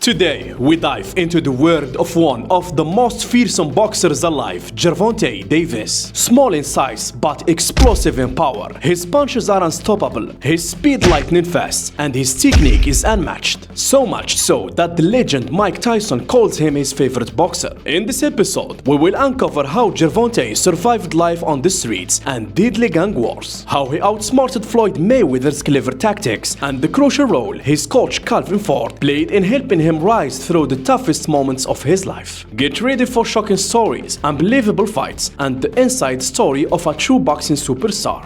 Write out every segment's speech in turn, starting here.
Today, we dive into the world of one of the most fearsome boxers alive, Gervonta Davis. Small in size, but explosive in power. His punches are unstoppable, his speed lightning fast, and his technique is unmatched. So much so that the legend Mike Tyson calls him his favorite boxer. In this episode, we will uncover how Gervonta survived life on the streets and deadly gang wars, how he outsmarted Floyd Mayweather's clever tactics, and the crucial role his coach Calvin Ford played in helping him rise through the toughest moments of his life. Get ready for shocking stories, unbelievable fights, and the inside story of a true boxing superstar.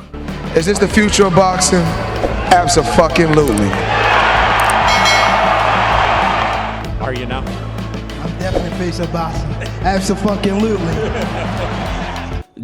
Is this the future of boxing? Abso-fucking-lutely. Are you now? I'm definitely facing boxing. Abso-fucking-lutely.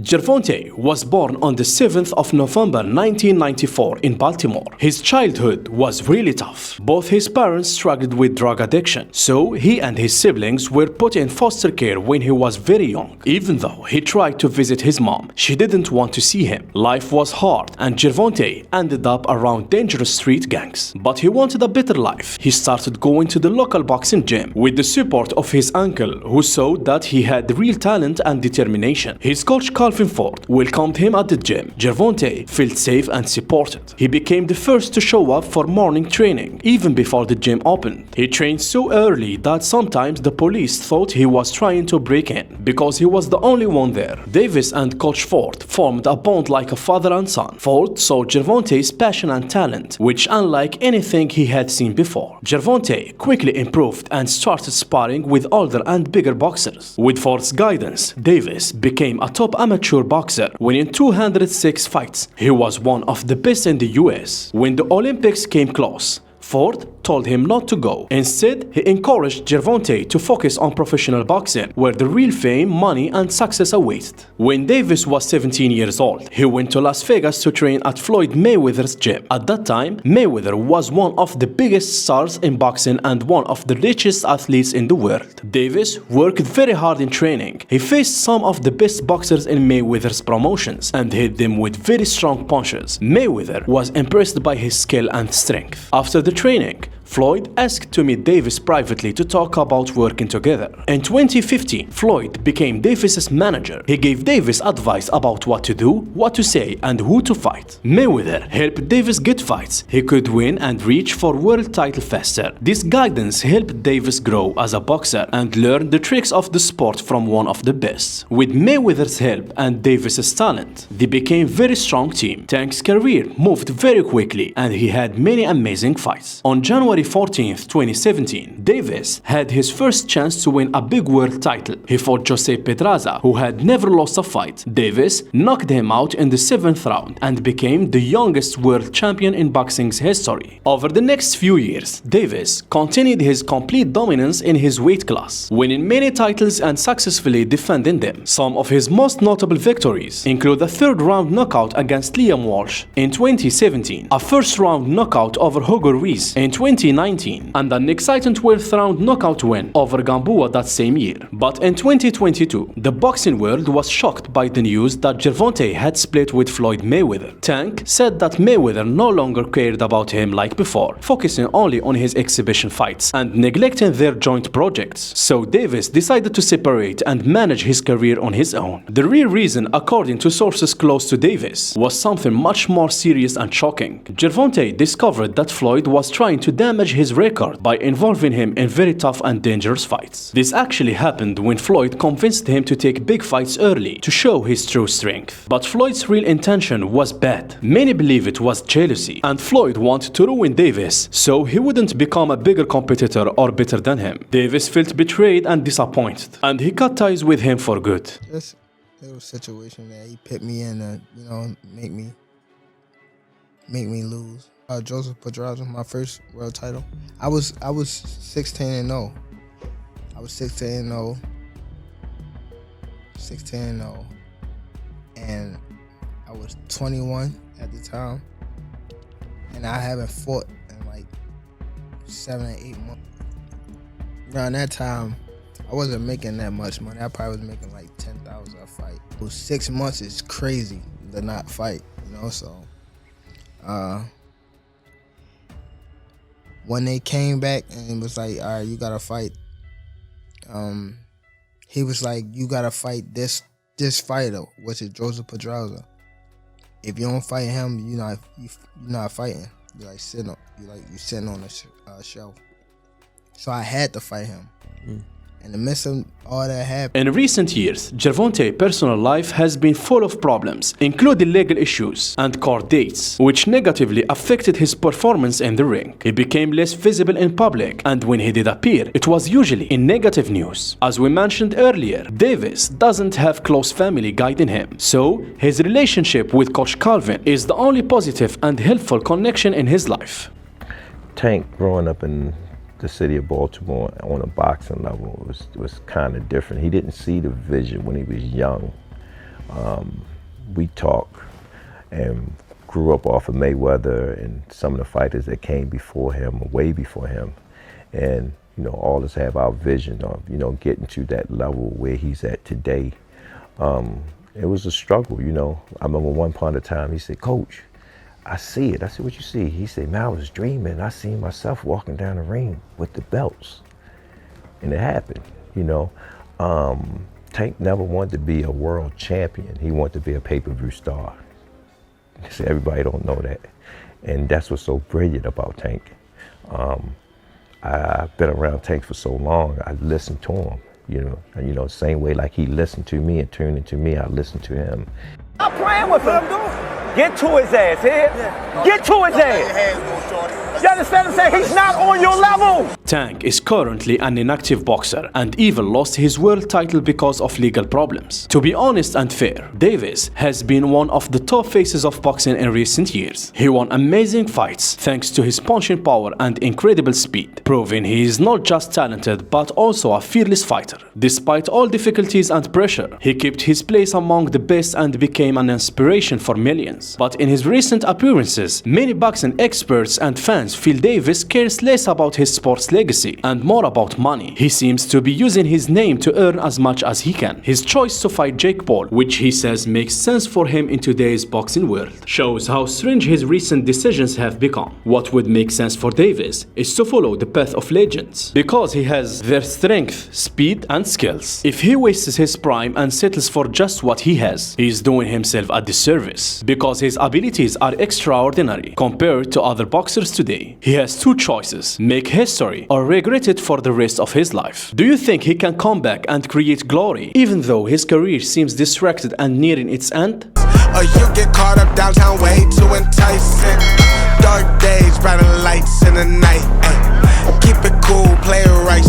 Gervonta was born on the 7th of November 1994 in Baltimore. His childhood was really tough. Both his parents struggled with drug addiction, so he and his siblings were put in foster care when he was very young. Even though he tried to visit his mom, she didn't want to see him. Life was hard, and Gervonta ended up around dangerous street gangs. But he wanted a better life. He started going to the local boxing gym with the support of his uncle, who saw that he had real talent and determination. His coach Calvin Ford welcomed him at the gym. Gervonta felt safe and supported. He became the first to show up for morning training, even before the gym opened. He trained so early that sometimes the police thought he was trying to break in, because he was the only one there. Davis and Coach Ford formed a bond like a father and son. Ford saw Gervonta's passion and talent, which unlike anything he had seen before. Gervonta quickly improved and started sparring with older and bigger boxers. With Ford's guidance, Davis became a top amateur boxer, winning 206 fights. He was one of the best in the US. When the Olympics came close, Ford told him not to go. Instead, he encouraged Gervonta to focus on professional boxing, where the real fame, money, and success awaited. When Davis was 17 years old, he went to Las Vegas to train at Floyd Mayweather's gym. At that time, Mayweather was one of the biggest stars in boxing and one of the richest athletes in the world. Davis worked very hard in training. He faced some of the best boxers in Mayweather's promotions and hit them with very strong punches. Mayweather was impressed by his skill and strength. After the training, Floyd asked to meet Davis privately to talk about working together. In 2015, Floyd became Davis's manager. He gave Davis advice about what to do, what to say, and who to fight. Mayweather helped Davis get fights he could win and reach for world title faster. This guidance helped Davis grow as a boxer and learn the tricks of the sport from one of the best. With Mayweather's help and Davis's talent, they became a very strong team. Tank's career moved very quickly and he had many amazing fights. On January 14, 2017, Davis had his first chance to win a big world title. He fought Jose Pedraza, who had never lost a fight. Davis knocked him out in the 7th round and became the youngest world champion in boxing's history. Over the next few years, Davis continued his complete dominance in his weight class, winning many titles and successfully defending them. Some of his most notable victories include a 3rd round knockout against Liam Walsh in 2017, a 1st round knockout over Hugo Ruiz in 2019, and an exciting 12th round knockout win over Gamboa that same year. But in 2022, the boxing world was shocked by the news that Gervonta had split with Floyd Mayweather. Tank said that Mayweather no longer cared about him like before, focusing only on his exhibition fights and neglecting their joint projects. So Davis decided to separate and manage his career on his own. The real reason, according to sources close to Davis, was something much more serious and shocking. Gervonta discovered that Floyd was trying to damage his record by involving him in very tough and dangerous fights. This actually happened when Floyd convinced him to take big fights early to show his true strength. But Floyd's real intention was bad. Many believe it was jealousy, and Floyd wanted to ruin Davis so he wouldn't become a bigger competitor or better than him. Davis felt betrayed and disappointed, and he cut ties with him for good. Just a little situation that he put me in to, make me lose. Joseph Pedraza, my first world title. I was 16-0. I was 16-0. 16-0. And I was 21 at the time. And I haven't fought in like 7 or 8 months. Around that time, I wasn't making that much money. I probably was making like $10,000 a fight. 6 months is crazy to not fight, so when they came back and it was like, all right, you gotta fight. He was like, you gotta fight this fighter, which is Joseph Pedraza. If you don't fight him, you're not fighting. You're like sitting on a shelf. So I had to fight him. In the midst of all that happened. In recent years, Gervonta's personal life has been full of problems, including legal issues and court dates, which negatively affected his performance in the ring. He became less visible in public, and when he did appear, it was usually in negative news. As we mentioned earlier, Davis doesn't have close family guiding him, so his relationship with Coach Calvin is the only positive and helpful connection in his life. Tank, growing up in the city of Baltimore on a boxing level was kind of different. He didn't see the vision when he was young. We talked and grew up off of Mayweather and some of the fighters that came before him, way before him. And, all of us have our vision of, getting to that level where he's at today. It was a struggle, I remember one point of time he said, "Coach, I see it." I said, "What you see?" He said, "Man, I was dreaming. I seen myself walking down the ring with the belts." And it happened, Tank never wanted to be a world champion. He wanted to be a pay-per-view star. See, everybody don't know that. And that's what's so brilliant about Tank. I've been around Tank for so long, I listened to him, the same way like he listened to me and tuned into me, I listened to him. Stop playing with him. Get to his ass, here. Get to his ass. You understand what I'm saying? He's not on your level. Tank is currently an inactive boxer and even lost his world title because of legal problems. To be honest and fair, Davis has been one of the top faces of boxing in recent years. He won amazing fights thanks to his punching power and incredible speed, proving he is not just talented but also a fearless fighter. Despite all difficulties and pressure, he kept his place among the best and became an inspiration for millions. But in his recent appearances, many boxing experts and fans feel Davis cares less about his sports legacy and more about money. He seems to be using his name to earn as much as he can. His choice to fight Jake Paul, which he says makes sense for him in today's boxing world, shows how strange his recent decisions have become. What would make sense for Davis is to follow the path of legends, because he has their strength, speed and skills. If he wastes his prime and settles for just what he has, he is doing himself a disservice, because his abilities are extraordinary compared to other boxers today. He has two choices: make history or regret it for the rest of his life. Do you think he can come back and create glory even though his career seems distracted and nearing its end? Or you get caught up downtown way too enticing. Dark days, brighter lights in the night. Ay. Keep it cool, play it right,